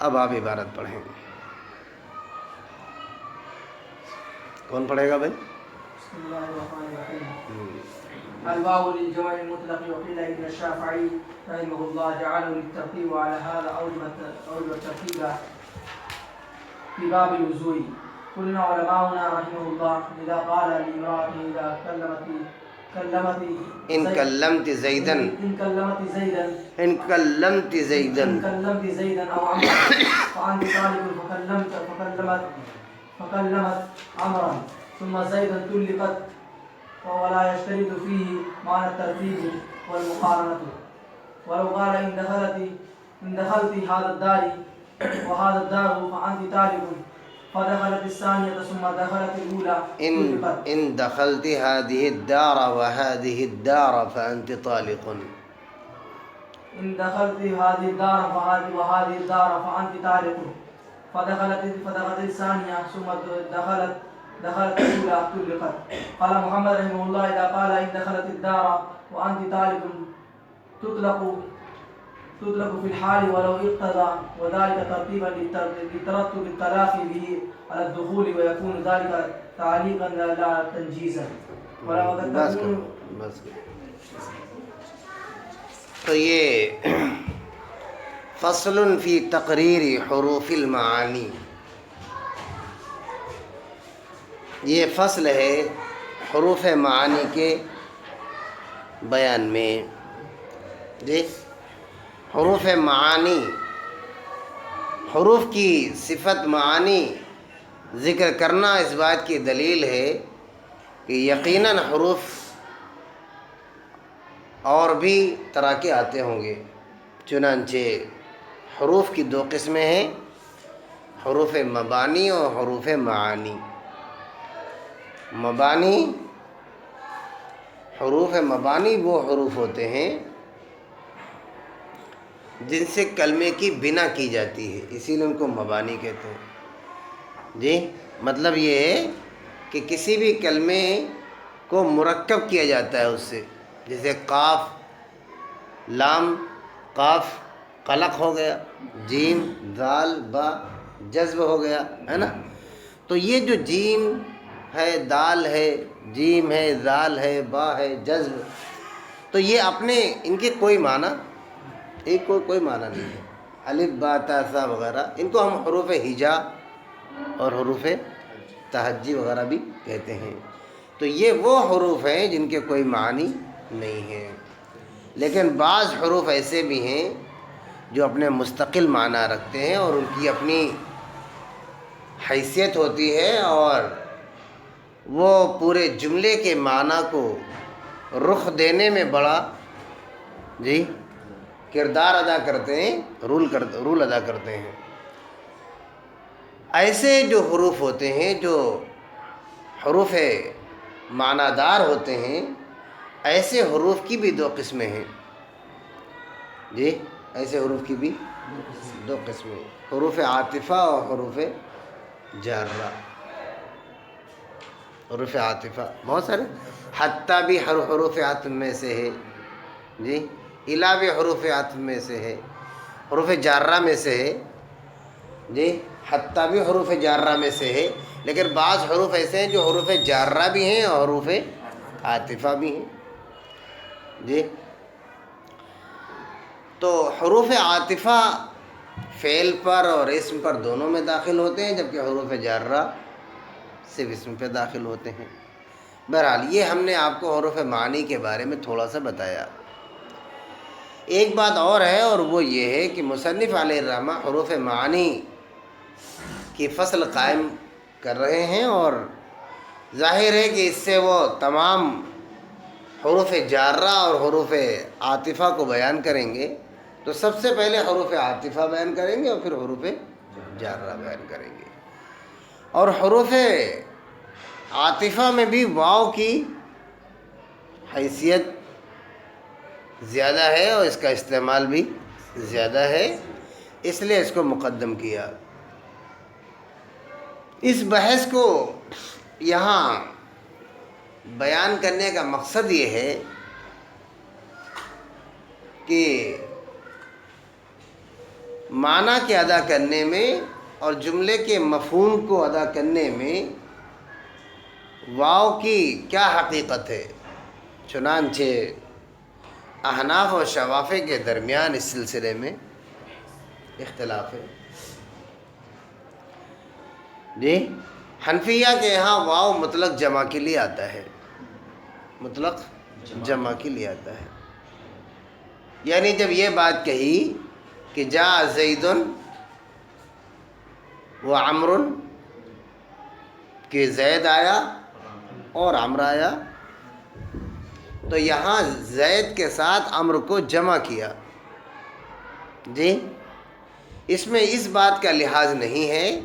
اب آپ عبارت پڑھیں. کون پڑھے گا بھائی؟ بسم اللہ الرحمن الرحیم. الواو للجمع المطلق وقيل ابن الشافعي رحمه الله جعله للترتيب وعلى هذا أوجب الترتيب في باب الوضوء. قلنا علماؤنا رحمه الله إذا قال لامرأته إذا إن كلمت زيدا أو عمرا فأنت طالب فكلمت عمرا ثم زيدا طلقت ولا يشترط فيه معنى الترتيب والمقارنة. ولو قال إن دخلت هذا الدار وهذا الدار فأنت طالب فدخلت الثانية ثم دخلت الأولى إن دخلت هذه الدار وهذه الدار فأنت طالق. إن دخلت هذه الدار وهذه الدار فأنت طالق فدخلت الثانية ثم دخلت الأولى طلقت. قال محمد رحمه الله إذا قال إن دخلت الدار وأنت طالب تطلق في الحال ولو اقتضى وذلك ترتيبا لترتب الطلاق به على الدخول ويكون ذلك تعليقا لا تنجيزا. بس تو یہ فصل فی تقریر حروف المعانی، یہ فصل ہے حروف معانی کے بیان میں. جی حروف معانی، حروف کی صفت معانی ذکر کرنا اس بات کی دلیل ہے کہ یقیناً حروف اور بھی طرح کے آتے ہوں گے. چنانچہ حروف کی دو قسمیں ہیں، حروف مبانی اور حروف معانی. حروف مبانی وہ حروف ہوتے ہیں جن سے کلمے کی بنا کی جاتی ہے، اسی لیے ان کو مبانی کہتے ہیں. جی مطلب یہ ہے کہ کسی بھی کلمے کو مرکب کیا جاتا ہے اس سے، جیسے قاف لام قاف قلق ہو گیا، جیم ذال با جذب ہو گیا، ہے نا. تو یہ جو جیم ہے، دال ہے، جیم ہے، ذال ہے، با ہے، جذب، تو یہ اپنے ان کے کوئی معنی کوئی معنی نہیں ہے. الف با تا سا وغیرہ ان کو ہم حروف ہجا اور حروف تہجی وغیرہ بھی کہتے ہیں. تو یہ وہ حروف ہیں جن کے کوئی معنی نہیں ہیں. لیکن بعض حروف ایسے بھی ہیں جو اپنے مستقل معنی رکھتے ہیں اور ان کی اپنی حیثیت ہوتی ہے اور وہ پورے جملے کے معنی کو رخ دینے میں بڑا کردار ادا کرتے ہیں، رول ادا کرتے ہیں. ایسے جو حروف ہوتے ہیں جو حروف معنی دار ہوتے ہیں، ایسے حروف کی بھی دو قسمیں ہیں. جی ایسے حروف کی بھی دو قسمیں، حروف عاطفہ اور حروف جارہ. حروف عاطفہ بہت سارے، حتیٰ بھی حروف عطف میں سے ہے. جی الا بھی حروف عطف میں سے ہے، حروف جارہ میں سے ہے. جی حتیٰ بھی حروف جارہ میں سے ہے. لیکن بعض حروف ایسے ہیں جو حروف جارہ بھی ہیں اور حروف عاطفہ بھی ہیں. جی تو حروف عاطفہ فعل پر اور اسم پر دونوں میں داخل ہوتے ہیں، جبکہ حروف جارہ صرف اسم پہ داخل ہوتے ہیں. بہرحال یہ ہم نے آپ کو حروف معانی کے بارے میں تھوڑا سا بتایا. ایک بات اور ہے، اور وہ یہ ہے کہ مصنف علیہ الرحمہ حروف معانی کی فصل قائم کر رہے ہیں، اور ظاہر ہے کہ اس سے وہ تمام حروف جارہ اور حروف عاطفہ کو بیان کریں گے. تو سب سے پہلے حروف عاطفہ بیان کریں گے اور پھر حروف جارہ بیان کریں گے. اور حروف عاطفہ میں بھی واو کی حیثیت زیادہ ہے اور اس کا استعمال بھی زیادہ ہے، اس لیے اس کو مقدم کیا. اس بحث کو یہاں بیان کرنے کا مقصد یہ ہے کہ معنی کے ادا کرنے میں اور جملے کے مفہوم کو ادا کرنے میں واو کی کیا حقیقت ہے؟ چنانچہ احناف و شوافع کے درمیان اس سلسلے میں اختلاف ہے. جی حنفیہ کے یہاں واو مطلق جمع کے لیے آتا ہے، مطلق جمع کے لیے آتا ہے. یعنی جب یہ بات کہی کہ جاء زید و عمر، کہ زید آیا اور عمر آیا، تو یہاں زید کے ساتھ عمر کو جمع کیا. جی اس میں اس بات کا لحاظ نہیں ہے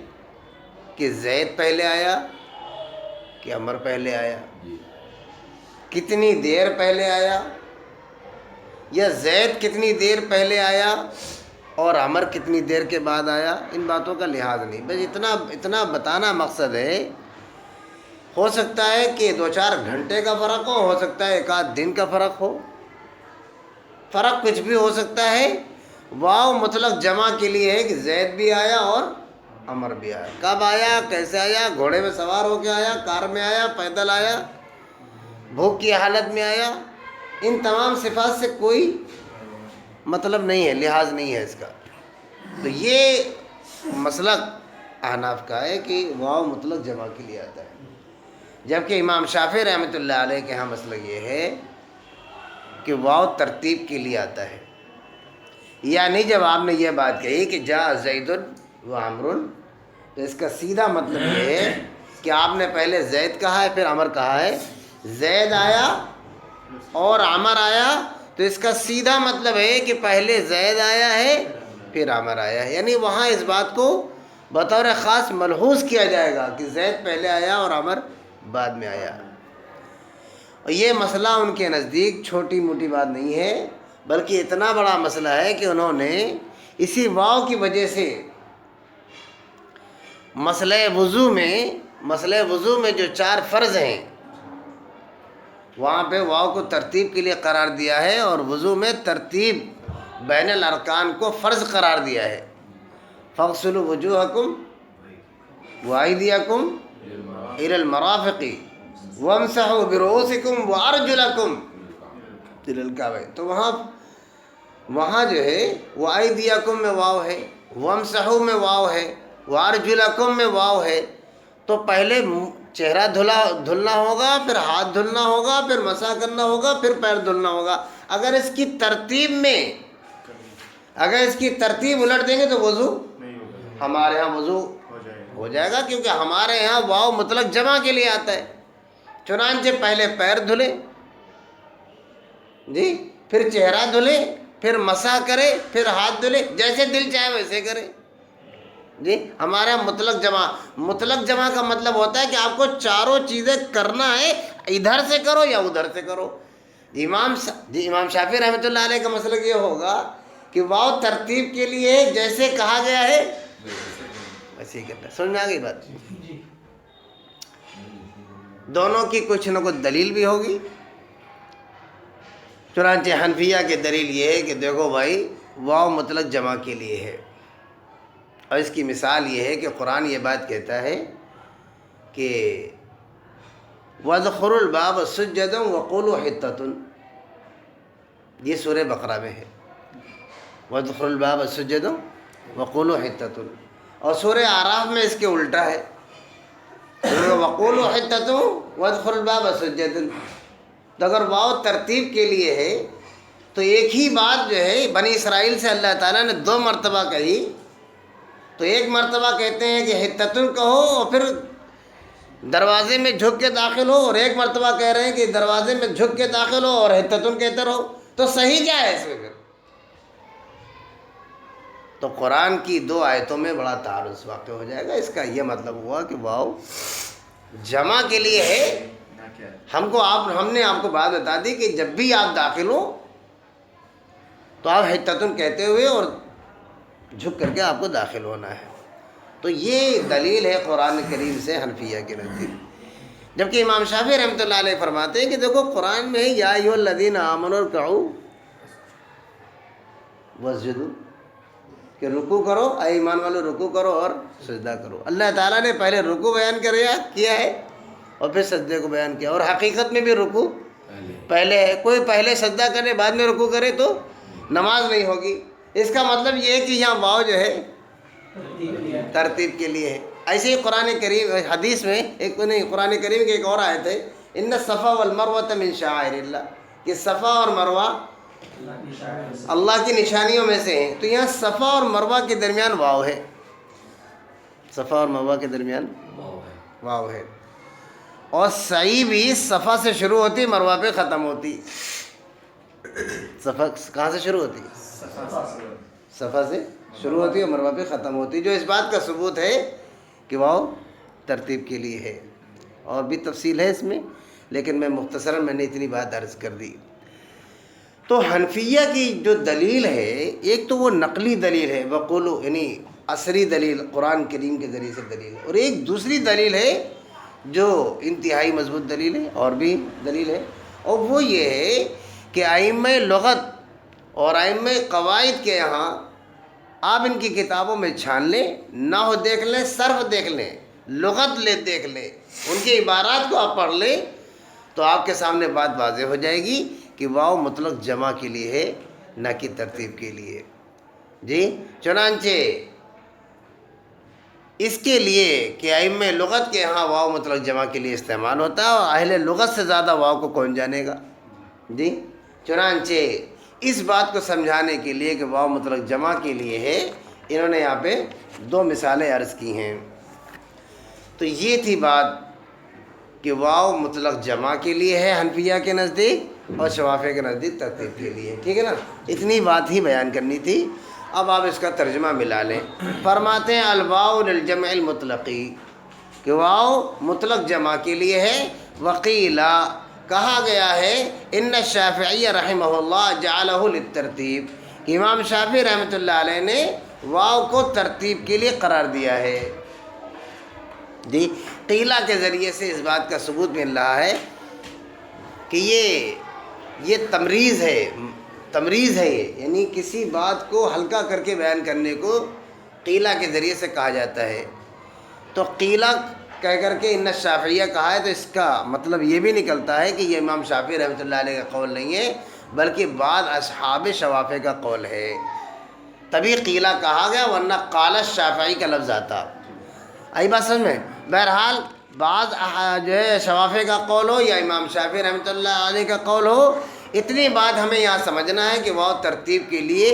کہ زید پہلے آیا کہ عمر پہلے آیا، کتنی دیر پہلے آیا، یا زید کتنی دیر پہلے آیا اور عمر کتنی دیر کے بعد آیا. ان باتوں کا لحاظ نہیں، بس اتنا بتانا مقصد ہے. ہو سکتا ہے کہ 2-4 گھنٹے کا فرق ہو سکتا ہے 1 دن کا فرق ہو، فرق کچھ بھی ہو سکتا ہے. واو مطلق جمع کے لیے ہے کہ زید بھی آیا اور عمر بھی آیا. کب آیا، کیسے آیا، گھوڑے میں سوار ہو کے آیا، کار میں آیا، پیدل آیا، بھوک کی حالت میں آیا، ان تمام صفات سے کوئی مطلب نہیں ہے، لحاظ نہیں ہے اس کا. تو یہ مسلک احناف کا ہے کہ واو مطلق جمع کے لیے آتا ہے، جبکہ امام شافعی رحمۃ اللہ علیہ کے ہاں مسلک یہ ہے کہ واو ترتیب کے لیے آتا ہے. یعنی جب آپ نے یہ بات کہی کہ جاء زید و عمر، تو اس کا سیدھا مطلب یہ ہے کہ آپ نے پہلے زید کہا ہے پھر عمر کہا ہے. زید آیا اور عمر آیا، تو اس کا سیدھا مطلب ہے کہ پہلے زید آیا ہے پھر عمر آیا ہے. یعنی وہاں اس بات کو بطور خاص ملحوظ کیا جائے گا کہ زید پہلے آیا اور عمر بعد میں آیا. اور یہ مسئلہ ان کے نزدیک چھوٹی موٹی بات نہیں ہے، بلکہ اتنا بڑا مسئلہ ہے کہ انہوں نے اسی واو کی وجہ سے مسئلہ وضو میں جو 4 فرض ہیں وہاں پہ واو کو ترتیب کے لیے قرار دیا ہے، اور وضو میں ترتیب بین الارکان کو فرض قرار دیا ہے. فاغسلوا وجوہکم وایدیکم الی المرافق وامسحوا برؤوسکم وارجلکم الی الکعبین. تو وہاں جو ہے وایدیکم میں واو ہے، وامسحوا میں واو ہے، وارجلکم میں واو ہے. تو پہلے چہرہ دھلنا ہوگا، پھر ہاتھ دھلنا ہوگا، پھر مسح کرنا ہوگا، پھر پیر دھلنا ہوگا. اگر اس کی ترتیب الٹ دیں گے تو وضو ہمارے ہاں وضو ہو جائے گا، کیونکہ ہمارے یہاں واو مطلق جمع کے لیے آتا ہے. چنانچہ پہلے پیر دھلے، جی پھر چہرہ دھلے، پھر مسح کرے، پھر ہاتھ دھلے، جیسے دل چاہے ویسے کرے. جی ہمارا مطلق جمع کا مطلب ہوتا ہے کہ آپ کو چاروں چیزیں کرنا ہے، ادھر سے کرو یا ادھر سے کرو. امام شافعی رحمۃ اللہ علیہ کا مسئلہ یہ ہوگا کہ واو ترتیب کے لیے جیسے کہا گیا ہے ویسے ہی کرنا ہے. سمجھ میں آ گئی بات؟ جی دونوں کی کچھ نہ کچھ دلیل بھی ہوگی. چنانچہ حنفیہ کی دلیل یہ ہے کہ دیکھو بھائی واو مطلق جمع کے لیے ہے، اور اس کی مثال یہ ہے کہ قرآن یہ بات کہتا ہے کہ وَادْخُلُوا الْبَابَ سُجَّدًا وَقُولُوا حِطَّةٌ، یہ سورہ بقرہ میں ہے. وَادْخُلُوا الْبَابَ سُجَّدًا وَقُولُوا حِطَّةٌ. اور سورہ اعراف میں اس کے الٹا ہے، وَقُولُوا حِطَّةٌ وَادْخُلُوا الْبَابَ سُجَّدًا. تو اگر واو ترتیب کے لیے ہے تو ایک ہی بات جو ہے بنی اسرائیل سے اللہ تعالیٰ نے 2 مرتبہ کہی. تو ایک مرتبہ کہتے ہیں کہ حِطَّةٌ کہو اور پھر دروازے میں جھک کے داخل ہو، اور ایک مرتبہ کہہ رہے ہیں کہ دروازے میں جھک کے داخل ہو اور حِطَّةٌ کہتے رہو. تو صحیح کیا ہے اس میں پھر؟ تو قرآن کی 2 آیتوں میں بڑا تعارض واقع ہو جائے گا. اس کا یہ مطلب ہوا کہ واو جمع کے لیے ہے. ہم نے آپ کو بات بتا دی کہ جب بھی آپ داخل ہو تو آپ حِطَّةٌ کہتے ہوئے اور جھک کر کے آپ کو داخل ہونا ہے. تو یہ دلیل ہے قرآن کریم سے حنفیہ کے نزدیک. جبکہ امام شافعی رحمۃ اللہ علیہ فرماتے ہیں کہ دیکھو قرآن میں ہے یا ایھا الذین آمنوا ارکعوا واسجدوا، کہ رکوع کرو، اے ایمان والو رکوع کرو اور سجدہ کرو۔ اللہ تعالیٰ نے پہلے رکوع بیان کیا ہے اور پھر سجدے کو بیان کیا، اور حقیقت میں بھی رکوع پہلے ہے۔ کوئی پہلے سجدہ کرے بعد میں رکوع کرے تو نماز نہیں ہوگی۔ اس کا مطلب یہ ہے کہ یہاں واو جو ہے ترتیب کے لیے ہے۔ ایسے ہی قرآن کریم حدیث میں قرآن کریم کی ایک اور آیت ہے، ان الصفا والمروۃ من شعائر اللہ، کہ صفا اور مروہ اللہ کی نشانیوں میں سے ہیں۔ تو یہاں صفا اور مروہ کے درمیان واو ہے، صفا اور مروہ کے درمیان واو ہے۔ اور سعی بھی صفا سے شروع ہوتی، مروہ پہ ختم ہوتی۔ صفا کہاں سے شروع ہوتی؟ صفا سے شروع ہوتی ہے اور مروہ پہ ختم ہوتی، جو اس بات کا ثبوت ہے کہ واو ترتیب کے لیے ہے۔ اور بھی تفصیل ہے اس میں، لیکن مختصراً میں نے اتنی بات عرض کر دی۔ تو حنفیہ کی جو دلیل ہے، ایک تو وہ نقلی دلیل ہے، وقولو یعنی عصری دلیل، قرآن کریم کے ذریعے سے دلیل ہے، اور ایک دوسری دلیل ہے جو انتہائی مضبوط دلیل ہے، اور بھی دلیل ہے، اور وہ یہ ہے کہ ائمہ لغت اور ائمہ قواعد کے یہاں آپ ان کی کتابوں میں چھان لیں، نحو دیکھ لیں، صرف دیکھ لیں، لغت دیکھ لیں، ان کی عبارات کو آپ پڑھ لیں، تو آپ کے سامنے بات واضح ہو جائے گی کہ واو مطلق جمع کے لیے ہے، نہ کہ ترتیب کے لیے۔ جی چنانچہ اس کے لیے کہ ائمہ لغت کے ہاں واو مطلق جمع کے لیے استعمال ہوتا ہے، اور اہل لغت سے زیادہ واو کو کون جانے گا۔ جی چنانچہ اس بات کو سمجھانے کے لیے کہ واو مطلق جمع کے لیے ہے، انہوں نے یہاں پہ دو مثالیں عرض کی ہیں۔ تو یہ تھی بات کہ واو مطلق جمع کے لیے ہے حنفیہ کے نزدیک، اور شوافیہ کے نزدیک ترتیب کے لیے، ٹھیک ہے نا؟ اتنی بات ہی بیان کرنی تھی۔ اب آپ اس کا ترجمہ ملا لیں۔ فرماتے ہیں الواو للجمع المطلقی، کہ واو مطلق جمع کے لیے ہے۔ وقیلا کہا گیا ہے ان الشافعی رحمہ اللہ جعلہ للترتیب، کہ امام شافعی رحمۃ اللہ علیہ نے واو کو ترتیب کے لیے قرار دیا ہے۔ جی قیلا کے ذریعے سے اس بات کا ثبوت مل رہا ہے کہ یہ تمریز ہے، یعنی کسی بات کو ہلکا کر کے بیان کرنے کو قیلا کے ذریعے سے کہا جاتا ہے۔ تو قیلا کہہ کر کے ان الشافعیہ کہا ہے، تو اس کا مطلب یہ بھی نکلتا ہے کہ یہ امام شافعی رحمۃ اللہ علیہ کا قول نہیں ہے، بلکہ بعض اصحاب شوافع کا قول ہے، تبھی قیلا کہا گیا، ورنہ قال الشافعی کا لفظ آتا۔ آئی بات سمجھ میں؟ بہرحال بعض جو ہے شوافع کا قول ہو یا امام شافعی رحمۃ اللہ علیہ کا قول ہو، اتنی بات ہمیں یہاں سمجھنا ہے کہ وہ ترتیب کے لیے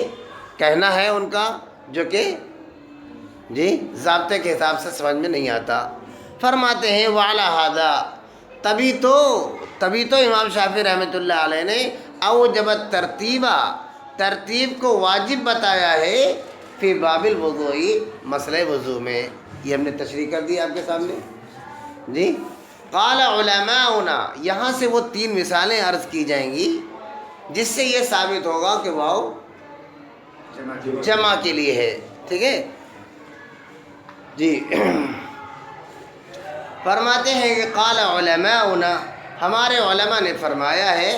کہنا ہے ان کا، جو کہ جی ضابطے کے حساب سے سمجھ میں نہیں آتا۔ فرماتے ہیں وعلی ھذا، تبھی تو امام شافعی رحمۃ اللہ علیہ نے اوجب ترتیب کو واجب بتایا ہے فی باب الوضوء، مسئلہ وضو میں۔ یہ ہم نے تشریح کر دی آپ کے سامنے۔ جی قال علماؤنا، یہاں سے وہ 3 مثالیں عرض کی جائیں گی جس سے یہ ثابت ہوگا کہ واو جمع کے لیے ہے، ٹھیک ہے جی۔ فرماتے ہیں کہ قال علماؤنا، ہمارے علماء نے فرمایا ہے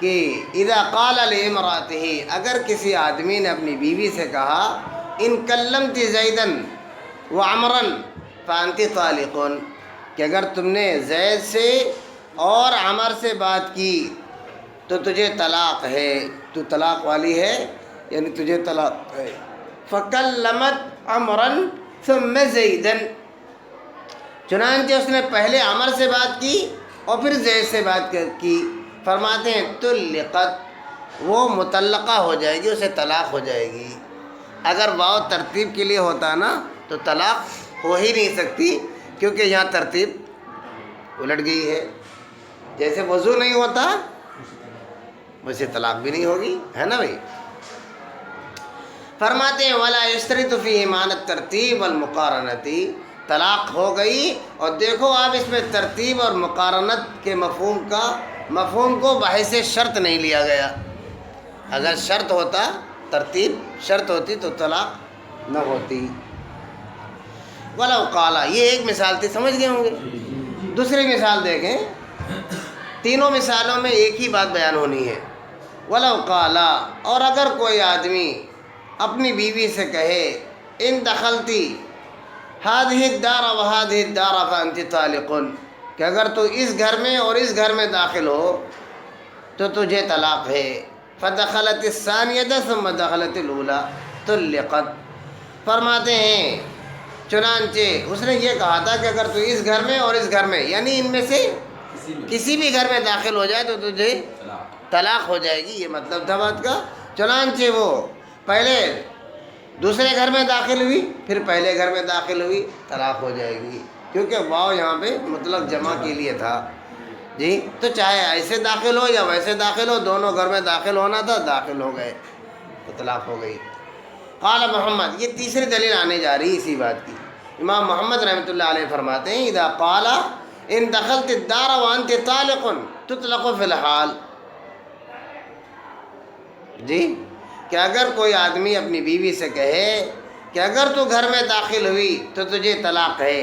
کہ اذا قال لامرأته، اگر کسی آدمی نے اپنی بیوی سے کہا ان کلمت زیدا وعمرا فانت طالق، کہ اگر تم نے زید سے اور عمر سے بات کی تو تجھے طلاق ہے، تو طلاق والی ہے، یعنی تجھے طلاق ہے۔ فکلمت عمرا ثم زیدا، چنانچہ اس نے پہلے عمر سے بات کی اور پھر زید سے بات کی۔ فرماتے ہیں طلقت، وہ مطلقہ ہو جائے گی، اسے طلاق ہو جائے گی۔ اگر واو ترتیب کے لیے ہوتا نا تو طلاق ہو ہی نہیں سکتی، کیونکہ یہاں ترتیب الٹ گئی ہے۔ جیسے وضو نہیں ہوتا ویسے طلاق بھی نہیں ہوگی، ہے نا بھائی؟ فرماتے ہیں ولا یشترط فیہ معنی الترتیب والمقارنۃ، طلاق ہو گئی، اور دیکھو آپ اس میں ترتیب اور مقارنت کے مفہوم کو بحیث شرط نہیں لیا گیا۔ اگر شرط ہوتا، ترتیب شرط ہوتی تو طلاق نہ ہوتی۔ ولو قالا، یہ ایک مثال تھی، سمجھ گئے ہوں گے۔ دوسری مثال دیکھیں، تینوں مثالوں میں ایک ہی بات بیان ہونی ہے۔ ولو قالا، اور اگر کوئی آدمی اپنی بیوی سے کہے ان دخلتی هذه الدار وهذه الدار فانت طالق، کہ اگر تو اس گھر میں اور اس گھر میں داخل ہو تو تجھے طلاق ہے. فدخلت الثانیہ ثم دخلت الاولى طلقت. فرماتے ہیں چنانچہ اس نے یہ کہا تھا کہ اگر تو اس گھر میں اور اس گھر میں یعنی ان میں سے کسی بھی گھر میں داخل ہو جائے تو تجھے طلاق ہو جائے گی، یہ مطلب تھا بات کا. چنانچہ وہ پہلے دوسرے گھر میں داخل ہوئی، پھر پہلے گھر میں داخل ہوئی، طلاق ہو جائے گی، کیونکہ واو یہاں پہ مطلق جمع کے لیے تھا. جی تو چاہے ایسے داخل ہو یا ویسے داخل ہو، دونوں گھر میں داخل ہونا تھا، داخل ہو گئے تو طلاق ہو گئی. قال محمد، یہ تیسری دلیل آنے جا رہی اسی بات کی. امام محمد رحمۃ اللہ علیہ فرماتے ہیں اذا قال ان دخلت الدار وانت طالق تطلق فی الحال. جی کہ اگر کوئی آدمی اپنی بیوی سے کہے کہ اگر تو گھر میں داخل ہوئی تو تجھے طلاق ہے،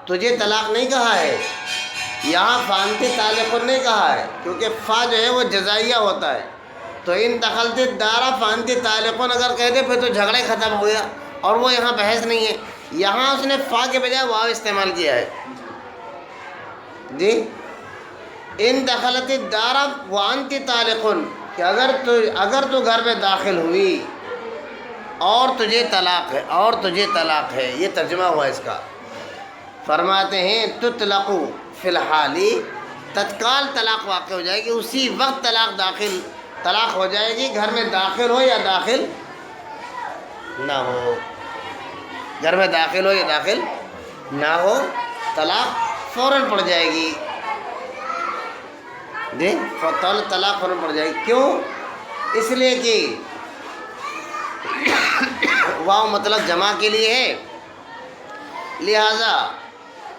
تجھے طلاق نہیں کہا ہے یہاں، فانتی طالق نہیں کہا ہے، کیونکہ فا جو ہے وہ جزائیہ ہوتا ہے. تو ان دخلت الدار فانتی طالق اگر کہہ دے پھر تو جھگڑا ہی ختم ہو گیا، اور وہ یہاں بحث نہیں ہے. یہاں اس نے فا کے بجائے واو استعمال کیا ہے. جی ان دخلت الدار وانت طالق، کہ اگر تو گھر میں داخل ہوئی اور تجھے طلاق ہے، اور تجھے طلاق ہے، یہ ترجمہ ہوا اس کا. فرماتے ہیں تطلق فی الحال، تتکال طلاق واقع ہو جائے گی، اسی وقت طلاق ہو جائے گی، گھر میں داخل ہو یا داخل نہ ہو، گھر میں داخل ہو یا داخل نہ ہو، طلاق فوراً پڑ جائے گی. جی طلاق فوراً پڑ جائے گی. کیوں؟ اس لیے کہ واو مطلب جمع کے لیے ہے، لہذا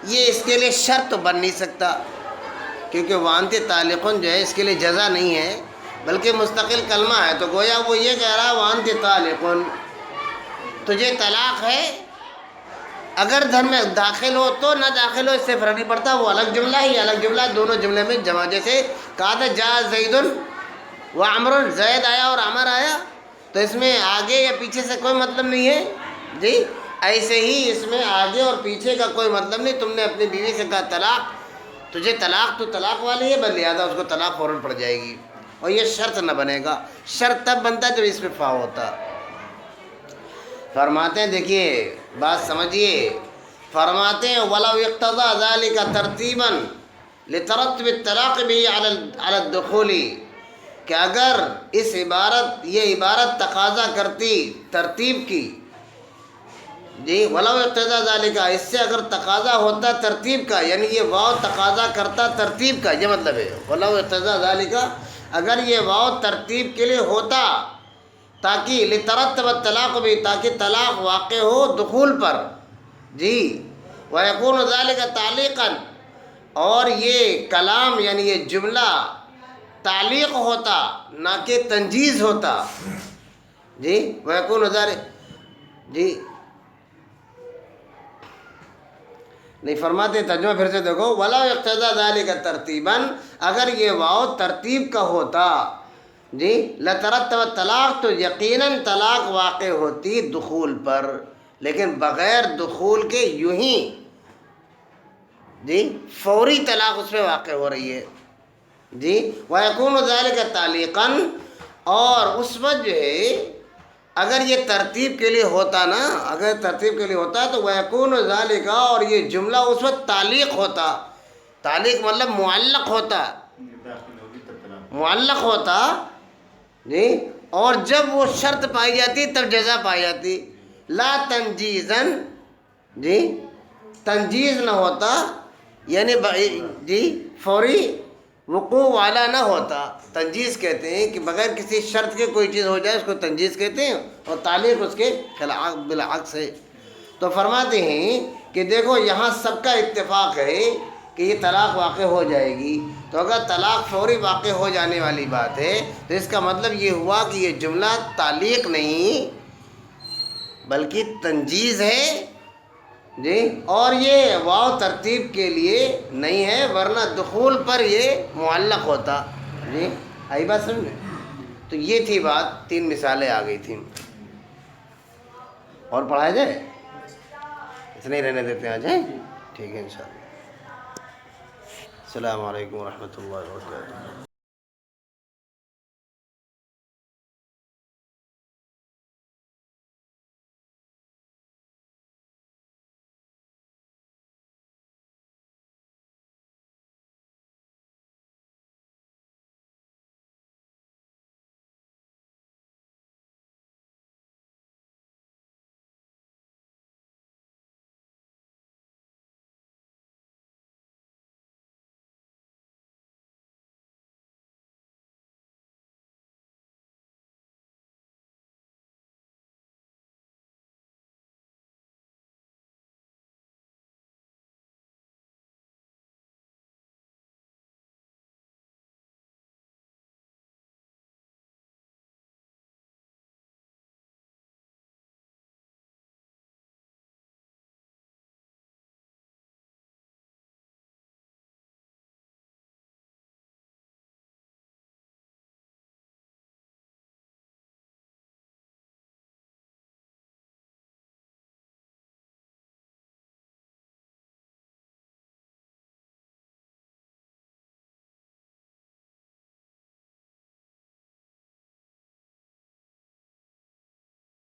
یہ اس کے لیے شرط تو بن نہیں سکتا، کیونکہ وانت طالقن جو ہے اس کے لیے جزا نہیں ہے بلکہ مستقل کلمہ ہے. تو گویا وہ یہ کہہ رہا وانت طالقن، تجھے طلاق ہے، اگر گھر میں داخل ہو تو نہ داخل ہو اس سے فرق نہیں پڑتا، وہ الگ جملہ ہی الگ جملہ، دونوں جملے میں جمع. جیسے کہا تھا جا زید و عمر، زید آیا اور عمر آیا، تو اس میں آگے یا پیچھے سے کوئی مطلب نہیں ہے. جی ایسے ہی اس میں آگے اور پیچھے کا کوئی مطلب نہیں. تم نے اپنی بیوی سے کہا طلاق، تجھے طلاق، تو طلاق والی ہے، بل لہٰذا اس کو طلاق فوراً پڑ جائے گی. اور یہ شرط نہ بنے گا، شرط تب بنتا ہے جب اس پہ فا ہوتا. فرماتے ہیں دیکھیے بات سمجھیے، فرماتے ہیں وَلَوْ اقْتَضَى ذَلِكَ تَرْتِيبًا لِتَرَتُّبِ الطَّلَاقِ بِهِ عَلَى الدُّخُولِ، کہ اگر یہ عبارت تقاضا کرتی ترتیب کی. جی وَلَوْ اقْتَضَى ذَلِكَ، اس سے اگر تقاضا ہوتا ترتیب کا، یعنی یہ واو تقاضا کرتا ترتیب کا، یہ مطلب ہے وَلَوْ اقْتَضَى ذَلِكَ، اگر یہ واو ترتیب کے لیے ہوتا، تاکہ لِتَرَتَّبَ الطَّلَاقُ بِهِ، تاکہ طلاق واقع ہو دخول پر. جی وَيَكُونُ ذَلِكَ تَعْلِيقًا، اور یہ کلام یعنی یہ جملہ تعلیق ہوتا نہ کہ تنجیز ہوتا. جی وَيَكُونُ ذَلِكَ، جی نہیں فرماتے، ترجمہ پھر سے دیکھو وَلَوْ اقْتَضَى ذَلِكَ تَرْتِيبًا، اگر یہ واو ترتیب کا ہوتا، جی لَتَرَتَّبَ الطَّلَاقُ، تو یقیناً طلاق واقع ہوتی دخول پر، لیکن بغیر دخول کے یوں ہی جی فوری طلاق اس پہ واقع ہو رہی ہے. جی وَيَكُونُ ذَلِكَ تَعْلِيقًا، اور اس وقت جو ہے اگر یہ ترتیب کے لیے ہوتا نا، اگر ترتیب کے لیے ہوتا تو وَيَكُونُ ذَلِكَ، اور یہ جملہ اس وقت تعلیق ہوتا. تعلیق مطلب معلق ہوتا، معلق ہوتا. جی اور جب وہ شرط پائی جاتی تب جزا پائی جاتی. لا تنجیزن، جی تنجیز نہ ہوتا، یعنی جی فوری وقوع والا نہ ہوتا. تنجیز کہتے ہیں کہ بغیر کسی شرط کے کوئی چیز ہو جائے اس کو تنجیز کہتے ہیں، اور تعلیق اس کے بالعکس ہے. تو فرماتے ہیں کہ دیکھو یہاں سب کا اتفاق ہے کہ یہ طلاق واقع ہو جائے گی. تو اگر طلاق فوری واقع ہو جانے والی بات ہے تو اس کا مطلب یہ ہوا کہ یہ جملہ تعلیق نہیں بلکہ تنجیز ہے. جی اور یہ واو ترتیب کے لیے نہیں ہے، ورنہ دخول پر یہ معلق ہوتا. جی آئی بات سمجھ میں؟ تو یہ تھی بات، 3 مثالیں آ گئی تھیں. اور پڑھایا جائے؟ اتنے ہی رہنے دیتے ہیں آج ہیں؟ ٹھیک ہے انشاءاللہ. السلام علیکم ورحمۃ اللہ وبرکاتہ.